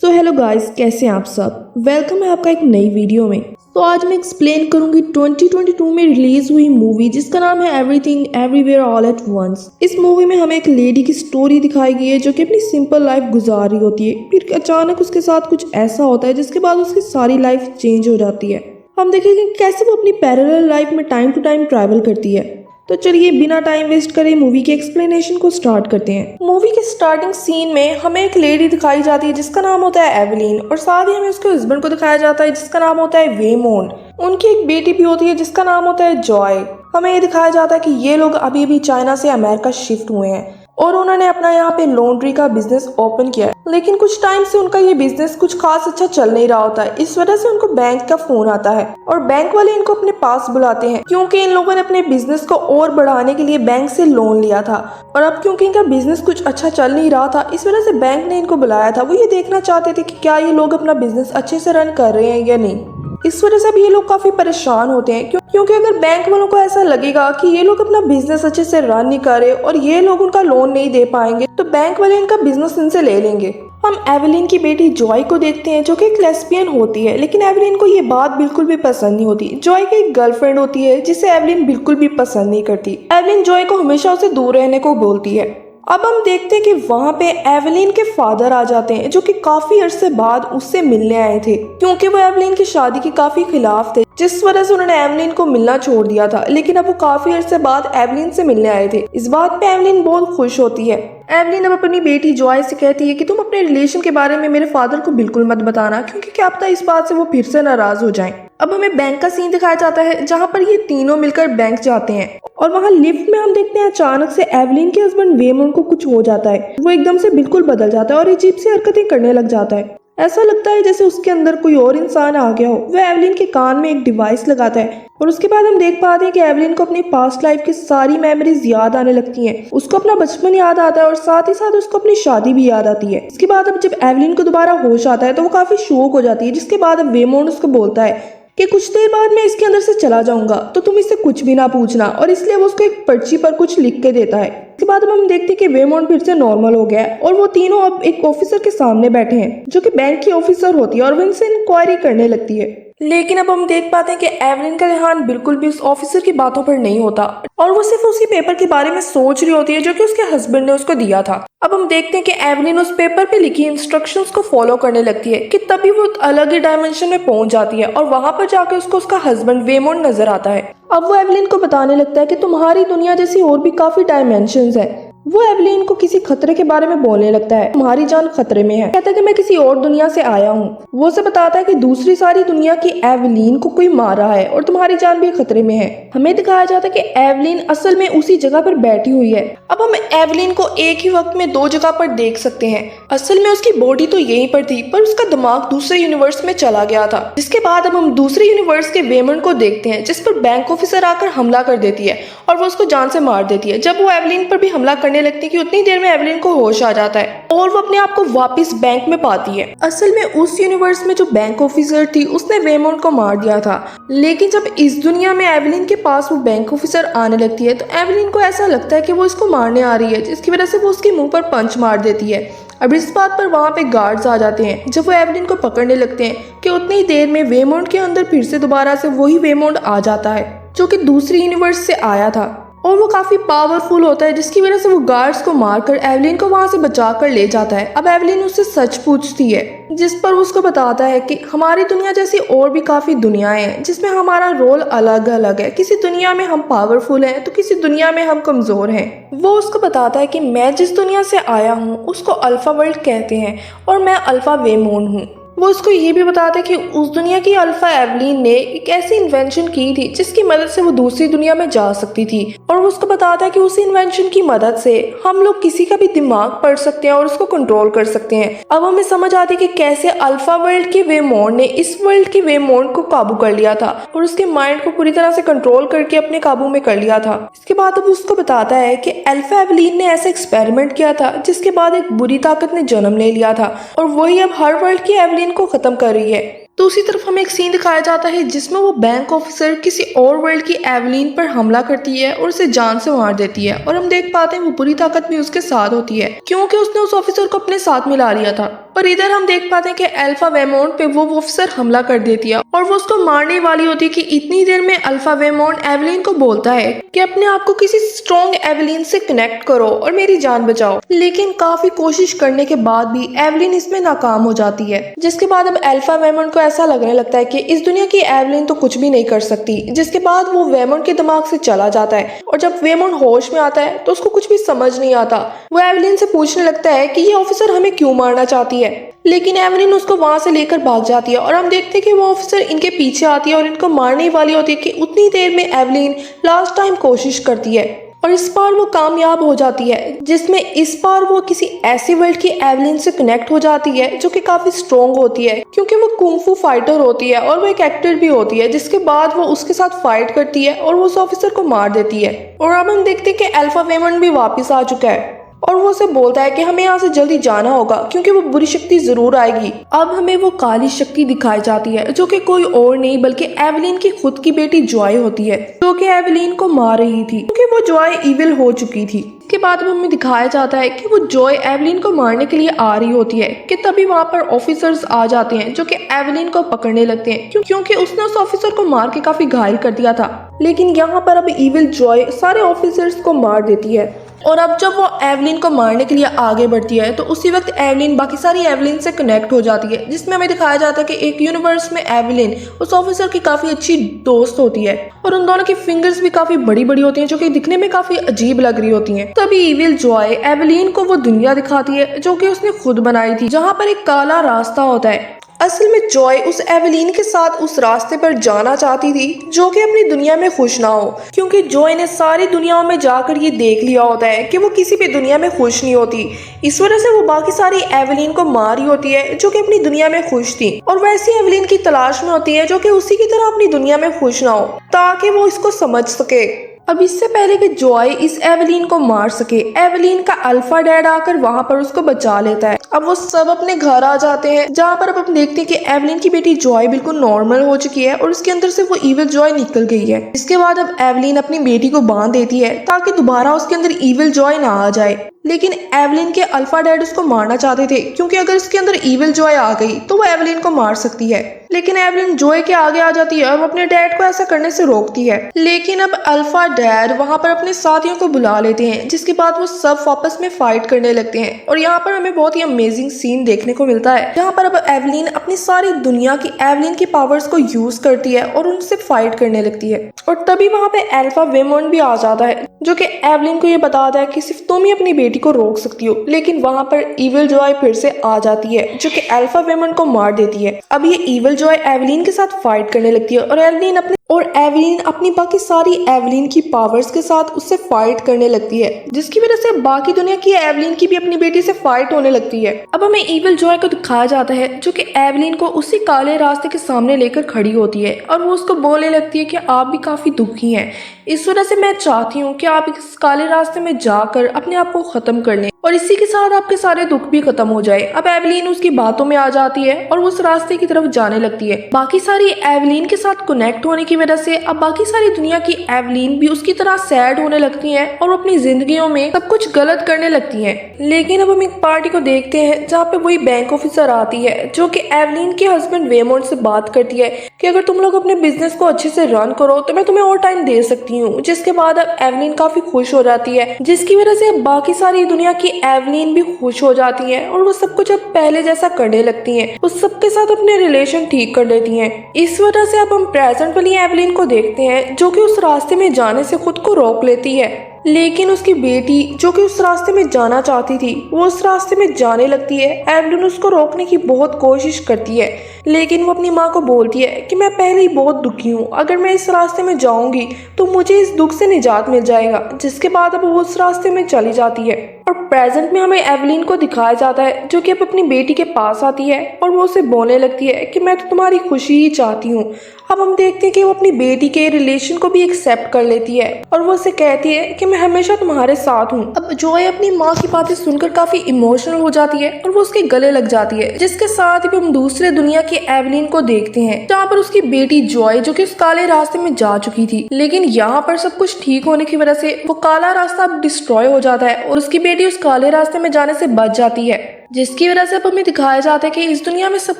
So hello guys, कैसे हैं आप सब। वेलकम है आपका एक नई वीडियो में। तो आज मैं एक्सप्लेन करूंगी 2022 में रिलीज हुई मूवी जिसका नाम है everything everywhere all at once. इस मूवी में हमें एक लेडी की स्टोरी दिखाई गई है जो कि अपनी सिंपल लाइफ गुजार रही होती है, फिर अचानक उसके साथ कुछ ऐसा होता है जिसके बाद उसकी सारी लाइफ चेंज हो जाती है। हम देखेंगे कैसे वो अपनी पैरेलल लाइफ में टाइम टू टाइम ट्रैवल करती है। तो चलिए बिना टाइम वेस्ट करे मूवी के एक्सप्लेनेशन को स्टार्ट करते हैं। मूवी के स्टार्टिंग सीन में हमें एक लेडी दिखाई जाती है जिसका नाम होता है एवलीन, और साथ ही हमें उसके हस्बैंड को दिखाया जाता है जिसका नाम होता है वेमोन। उनकी एक बेटी भी होती है जिसका नाम होता है जॉय। हमें ये दिखाया जाता है कि ये लोग अभी अभी चाइना से अमेरिका शिफ्ट हुए हैं और उन्होंने अपना यहाँ पे लॉन्ड्री का बिजनेस ओपन किया है, लेकिन कुछ टाइम से उनका ये बिजनेस कुछ खास अच्छा चल नहीं रहा होता है। इस वजह से उनको बैंक का फोन आता है और बैंक वाले इनको अपने पास बुलाते हैं क्योंकि इन लोगों ने अपने बिजनेस को और बढ़ाने के लिए बैंक से लोन लिया था, और अब क्योंकि इनका बिजनेस कुछ अच्छा चल नहीं रहा था इस वजह से बैंक ने इनको बुलाया था। वो ये देखना चाहते थे कि क्या ये लोग अपना बिजनेस अच्छे से रन कर रहे हैं या नहीं। इस वजह से अब ये लोग काफी परेशान होते हैं क्योंकि अगर बैंक वालों को ऐसा लगेगा कि ये लोग अपना बिजनेस अच्छे से रन नहीं कर रहे और ये लोग उनका लोन नहीं दे पाएंगे तो बैंक वाले इनका बिजनेस इनसे ले लेंगे। हम एवलीन की बेटी जॉय को देखते हैं जो कि एक लेस्बियन होती है, लेकिन एवलीन को ये बात बिल्कुल भी पसंद नहीं होती। जॉय की एक गर्लफ्रेंड होती है जिसे एवलीन बिल्कुल भी पसंद नहीं करती। एवलीन जॉय को हमेशा उसे दूर रहने को बोलती है। अब हम देखते हैं कि वहाँ पे एवलीन के फादर आ जाते हैं जो कि काफी अरसे बाद उससे मिलने आए थे क्योंकि वो एवलीन की शादी के काफी खिलाफ थे, जिस वजह से उन्होंने एवलीन को मिलना छोड़ दिया था। लेकिन अब वो काफी अरसे बाद एवलीन से मिलने आए थे। इस बात पे एवलीन बहुत खुश होती है। एवलीन अब अपनी बेटी जॉय से कहती है कि तुम अपने रिलेशन के बारे में मेरे फादर को बिल्कुल मत बताना क्योंकि क्या पता इस बात से वो फिर से नाराज हो जाएं। अब हमें बैंक का सीन दिखाया जाता है जहाँ पर ये तीनों मिलकर बैंक जाते हैं और वहाँ लिफ्ट में हम देखते हैं अचानक से एवलीन के हस्बैंड वेमोन को कुछ हो जाता है। वो एकदम से बिल्कुल बदल जाता है और अजीब सी हरकतें करने लग जाता है। ऐसा लगता है जैसे उसके अंदर कोई और इंसान आ गया हो। वह एवलीन के कान में एक डिवाइस लगाता है और उसके बाद हम देख पाते हैं कि एवलीन को अपनी पास्ट लाइफ की सारी मेमोरीज याद आने लगती हैं। उसको अपना बचपन याद आता है और साथ ही साथ उसको अपनी शादी भी याद आती है। इसके बाद अब जब एवलीन को दोबारा होश आता है तो वो काफी शॉक हो जाती है, जिसके बाद अब वेमोन उसको बोलता है कि कुछ देर बाद मैं इसके अंदर से चला जाऊंगा तो तुम इससे कुछ भी ना पूछना, और इसलिए वो उसको एक पर्ची पर कुछ लिख के देता है। इसके बाद अब हम देखते हैं कि वेमोन फिर से नॉर्मल हो गया है और वो तीनों अब एक ऑफिसर के सामने बैठे हैं जो कि बैंक की ऑफिसर होती है और वो इनसे इंक्वायरी करने लगती है। लेकिन अब हम देख पाते हैं कि एवलीन का ध्यान बिल्कुल भी उस ऑफिसर की बातों पर नहीं होता और वो सिर्फ उसी पेपर के बारे में सोच रही होती है जो कि उसके हस्बैंड ने उसको दिया था। अब हम देखते हैं कि एवलीन उस पेपर पे लिखी इंस्ट्रक्शंस को फॉलो करने लगती है कि तभी वो अलग ही डायमेंशन में पहुंच जाती है और वहां पर जाके उसको उसका हस्बैंड वेमोन नजर आता है। अब वो एवलीन को बताने लगता है कि तुम्हारी दुनिया जैसी और भी काफी डायमेंशंस है। वो एवलीन को किसी खतरे के बारे में बोलने लगता है, तुम्हारी जान खतरे में है। कहता है कि मैं किसी और दुनिया से आया हूँ। वो उसे बताता है कि दूसरी सारी दुनिया की एवलीन को कोई मार रहा है और तुम्हारी जान भी खतरे में है। हमें दिखाया जाता है कि एवलीन असल में उसी जगह पर बैठी हुई है। अब हम एवलीन को एक ही वक्त में दो जगह पर देख सकते हैं। असल में उसकी बॉडी तो यहीं पर थी पर उसका दिमाग दूसरे यूनिवर्स में चला गया था। जिसके बाद अब हम दूसरे यूनिवर्स के वेमन को देखते हैं जिस पर बैंक ऑफिसर आकर हमला कर देती है और वो उसको जान से मार देती है। जब वो एवलीन पर भी हमला करने लगती है कि उतनी देर में एवलीन को होश आ जाता है और वो अपने आप को वापस बैंक में पाती है। असल में उस यूनिवर्स में जो बैंक ऑफिसर थी उसने वेमोन को मार दिया था, लेकिन जब इस दुनिया में एवलीन के पास वो बैंक ऑफिसर आने लगती है तो एवलीन को ऐसा लगता है कि वो इसको मारने आ रही है, जिसकी वजह से वो उसके मुंह पर पंच मार देती है। अब इस बात पर वहाँ पे गार्ड्स आ जाते हैं जब वो एवलीन को पकड़ने लगते हैं कि उतनी देर में वेमोन के अंदर फिर से दोबारा से वही वेमोन आ जाता है जो कि दूसरी यूनिवर्स से आया था और वो काफी पावरफुल होता है, जिसकी वजह से वो गार्ड्स को मारकर एवलीन को वहां से बचाकर ले जाता है। अब एवलीन उससे सच पूछती है जिस पर उसको बताता है कि हमारी दुनिया जैसी और भी काफी दुनियाएं हैं जिसमें हमारा रोल अलग अलग है। किसी दुनिया में हम पावरफुल हैं तो किसी दुनिया में हम कमजोर हैं। वो उसको बताता है कि मैं जिस दुनिया से आया हूँ उसको अल्फा वर्ल्ड कहते हैं और मैं अल्फा वेमोन हूँ। वो उसको ये भी बताता है कि उस दुनिया की अल्फा एवलीन ने एक ऐसी इन्वेंशन की थी जिसकी मदद से वो दूसरी दुनिया में जा सकती थी, और वो उसको बताता है कि उस इन्वेंशन की मदद से हम लोग किसी का भी दिमाग पढ़ सकते हैं और उसको कंट्रोल कर सकते हैं। अब हमें समझ आती है कि कैसे अल्फा वर्ल्ड के वेमोन ने इस वर्ल्ड के वेमोन को काबू कर लिया था और उसके माइंड को पूरी तरह से कंट्रोल करके अपने काबू में कर लिया था। इसके बाद अब उसको बताता है कि अल्फा एवलीन ने ऐसा एक्सपेरिमेंट किया था जिसके बाद एक बुरी ताकत ने जन्म ले लिया था और वही अब हर वर्ल्ड की एवलीन को खत्म कर रही है। दूसरी तरफ हमें एक सीन दिखाया जाता है जिसमें वो बैंक ऑफिसर किसी और वर्ल्ड की एवलिन पर हमला करती है और उसे जान से मार देती है। और हम देख पाते हैं वो बुरी ताकत भी उसके साथ होती है क्योंकि उसने उस ऑफिसर को अपने साथ मिला लिया था। पर इधर हम देख पाते हैं कि अल्फा वेमोंट पे वो ऑफिसर हमला कर देती है और वो उसको मारने वाली होती है कि इतनी देर में अल्फा वेमोंट एवलिन को बोलता है कि अपने आप को किसी स्ट्रॉन्ग एवलिन से कनेक्ट करो और मेरी जान बचाओ। लेकिन काफी कोशिश करने के बाद भी एवलिन इसमें नाकाम हो जाती है, जिसके बाद अब अल्फा वेमोंट को ऐसा लगने लगता है कि इस दुनिया की एवलिन तो कुछ भी नहीं कर सकती। जिसके बाद वो वेमोंट के दिमाग से चला जाता है और जब वेमोंट होश में आता है तो उसको कुछ भी समझ नहीं आता। वो एवलिन से पूछने लगता है कि ये ऑफिसर हमें क्यों मारना चाहती है, लेकिन एवलिन उसको वहां से लेकर भाग जाती है और हम देखते हैं कि वो ऑफिसर इनके पीछे आती है और इनको मारने वाली होती है कि उतनी देर में एवलिन लास्ट टाइम कोशिश करती है और इस बार वो कामयाब हो जाती है, जिसमें इस बार वो किसी ऐसी वर्ल्ड की एवलिन से कनेक्ट हो जाती है जो कि काफी स्ट्रॉन्ग होती है क्योंकि वो कुंफू फाइटर होती है और वो एक एक्टर भी होती है। जिसके बाद वो उसके साथ फाइट करती है और वो उस ऑफिसर को मार देती है। और अब हम देखते हैं कि अल्फा वेमोंट भी वापस आ चुका है और वो उसे बोलता है कि हमें यहाँ से जल्दी जाना होगा क्योंकि वो बुरी शक्ति जरूर आएगी। अब हमें वो काली शक्ति दिखाई जाती है जो कि कोई और नहीं बल्कि एवलिन की खुद की बेटी जॉय होती है, जो कि एवलिन को मार रही थी क्योंकि वो जॉय इविल हो चुकी थी। इसके बाद हमें दिखाया जाता है कि वो जॉय एवलिन को मारने के लिए आ रही होती है कि तभी वहाँ पर ऑफिसर्स आ जाते हैं जो कि एवलिन को पकड़ने लगते हैं क्योंकि उसने उस ऑफिसर को मार के काफी घायल कर दिया था। लेकिन यहाँ पर अब इविल जॉय सारे ऑफिसर्स को मार देती है और अब जब वो एवलिन को मारने के लिए आगे बढ़ती है तो उसी वक्त एवलिन बाकी सारी एवलिन से कनेक्ट हो जाती है, जिसमें हमें दिखाया जाता है कि एक यूनिवर्स में एवलिन उस ऑफिसर की काफी अच्छी दोस्त होती है और उन दोनों की फिंगर्स भी काफी बड़ी बड़ी होती हैं जो कि दिखने में काफी अजीब लग रही होती हैं। तभी इविल जॉय एवलिन को वो दुनिया दिखाती है जो कि उसने खुद बनाई थी, जहाँ पर एक काला रास्ता होता है। असल में जॉय उस एवलिन के साथ उस रास्ते पर जाना चाहती थी जो कि अपनी दुनिया में खुश ना हो, क्योंकि जॉय ने सारी दुनियाओं में जाकर ये देख लिया होता है कि वो किसी भी दुनिया में खुश नहीं होती। इस वजह से वो बाकी सारी एवलिन को मार रही होती है जो कि अपनी दुनिया में खुश थी और वैसी एवलिन की तलाश में होती है जो कि उसी की तरह अपनी दुनिया में खुश ना हो ताकि वो इसको समझ सके। अब इससे पहले कि जॉय इस एवलिन को मार सके, एवलिन का अल्फा डैड आकर वहां पर उसको बचा लेता है। अब वो सब अपने घर आ जाते हैं जहाँ पर अब हम देखते हैं कि एवलिन की बेटी जॉय बिल्कुल नॉर्मल हो चुकी है और उसके अंदर से वो इविल जॉय निकल गई है। इसके बाद अब एवलिन अपनी बेटी को बांध देती है ताकि दोबारा उसके अंदर इविल जॉय ना आ जाए। लेकिन एवलिन के अल्फा डैड उसको मारना चाहते थे क्योंकि अगर इसके अंदर इविल जॉय आ गई तो वो एवलिन को मार सकती है। लेकिन एवलिन जॉय के आगे आ जाती है और वो अपने डैड को ऐसा करने से रोकती है। लेकिन अब अल्फा डैड वहां पर अपने साथियों को बुला लेते हैं, जिसके बाद वो सब आपस में फाइट करने लगते हैं। और यहाँ पर हमें बहुत ही अमेजिंग सीन देखने को मिलता है जहाँ पर अब एवलिन अपनी सारी दुनिया की एवलिन की पावर्स को यूज करती है और उनसे फाइट करने लगती है। और तभी वहाँ पे अल्फा वेमोंट भी आ जाता है जो कि एवलिन को ये बताता है कि सिर्फ तुम ही अपनी बेटी को रोक सकती हो। लेकिन वहाँ पर इविल जॉय फिर से आ जाती है जो कि अल्फा वेमोंट को मार देती है। अब ये इविल जॉय एवलिन के साथ फाइट करने लगती है और एवलिन अपनी बाकी सारी एवलिन की पावर्स के साथ उससे फाइट करने लगती है, जिसकी वजह से बाकी दुनिया की एवलिन की भी अपनी बेटी से फाइट होने लगती है। अब हमें इविल जॉय को दिखाया जाता है जो कि एवलिन को उसी काले रास्ते के सामने लेकर खड़ी होती है और वो उसको बोलने लगती है कि आप भी काफी दुखी हैं, इस वजह से मैं चाहती हूँ कि आप इस काले रास्ते में जाकर अपने आप को खत्म कर लें और इसी के साथ आपके सारे दुख भी खत्म हो जाए। अब एवलिन उसकी बातों में आ जाती है और उस रास्ते की तरफ जाने लगती है। बाकी सारी एवलिन के साथ कनेक्ट होने की वजह से अब बाकी सारी दुनिया की एवलिन भी उसकी तरह सैड होने लगती हैं और अपनी जिंदगियों में सब कुछ गलत करने लगती हैं। लेकिन अब हम एक पार्टी को देखते हैं जहाँ पे वही बैंक ऑफिसर आती है जो कि एवलिन के हस्बैंड वेमोंट से बात करती है कि अगर तुम लोग अपने बिजनेस को अच्छे से रन करो तो मैं तुम्हें और टाइम दे सकती हूँ। जिसके बाद अब एवलिन काफी खुश हो जाती है, जिसकी वजह से बाकी सारी दुनिया की एवलिन भी खुश हो जाती हैं और वो सब कुछ अब पहले जैसा करने लगती हैं, उस सबके साथ अपने रिलेशन ठीक कर लेती हैं। इस वजह से अब हम प्रेजेंट वाली एवलिन को देखते हैं जो कि उस रास्ते में जाने से खुद को रोक लेती है। लेकिन उसकी बेटी जो कि उस रास्ते में जाना चाहती थी वो उस रास्ते में जाने लगती है। एवलिन उसको रोकने की बहुत कोशिश करती है, लेकिन वो अपनी माँ को बोलती है कि मैं पहले ही बहुत दुखी हूँ, अगर मैं इस रास्ते में जाऊंगी तो मुझे इस दुख से निजात मिल जाएगा। जिसके बाद अब वो उस रास्ते में चली जाती है और प्रेजेंट में हमें एवलिन को दिखाया जाता है जो कि अब अपनी बेटी के पास आती है और वो उसे बोलने लगती है कि मैं तो तुम्हारी खुशी ही चाहती हूँ। अब हम देखते हैं कि वो अपनी बेटी के रिलेशन को भी एक्सेप्ट कर लेती है और वो उसे कहती है कि मैं हमेशा तुम्हारे साथ हूँ। अब जॉय अपनी माँ की बातें सुनकर काफी इमोशनल हो जाती है और वो उसके गले लग जाती है। जिसके साथ ही हम दूसरे दुनिया की एवलिन को देखते हैं, जहाँ पर उसकी बेटी जॉय जो कि उस काले रास्ते में जा चुकी थी, लेकिन यहाँ पर सब कुछ ठीक होने की वजह से वो काला रास्ता अब डिस्ट्रॉय हो जाता है और उसकी बेटी उस काले रास्ते में जाने से बच जाती है, जिसकी वजह से अब हमें दिखाया जाता है कि इस दुनिया में सब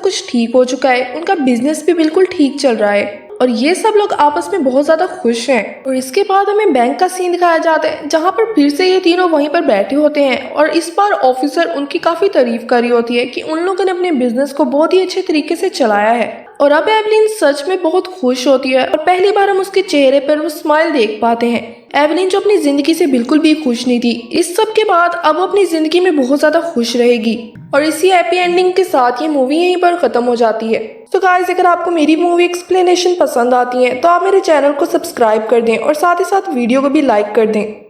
कुछ ठीक हो चुका है। उनका बिजनेस भी बिल्कुल ठीक चल रहा है और ये सब लोग आपस में बहुत ज्यादा खुश हैं। और इसके बाद हमें बैंक का सीन दिखाया जाता है, जहाँ पर फिर से ये तीनों वहीं पर बैठे होते हैं और इस बार ऑफिसर उनकी काफी तारीफ कर रही होती है कि उन लोगों ने अपने बिजनेस को बहुत ही अच्छे तरीके से चलाया है। और अब एवलिन सच में बहुत खुश होती है और पहली बार हम उसके चेहरे पर वो स्माइल देख पाते हैं। एवलिन जो अपनी जिंदगी से बिल्कुल भी खुश नहीं थी, इस सब के बाद अब वो अपनी जिंदगी में बहुत ज्यादा खुश रहेगी। और इसी हैप्पी एंडिंग के साथ ये मूवी यहीं पर खत्म हो जाती है। तो गाइस, अगर आपको मेरी मूवी एक्सप्लेनेशन पसंद आती है तो आप मेरे चैनल को सब्सक्राइब कर दें और साथ ही साथ वीडियो को भी लाइक कर दें।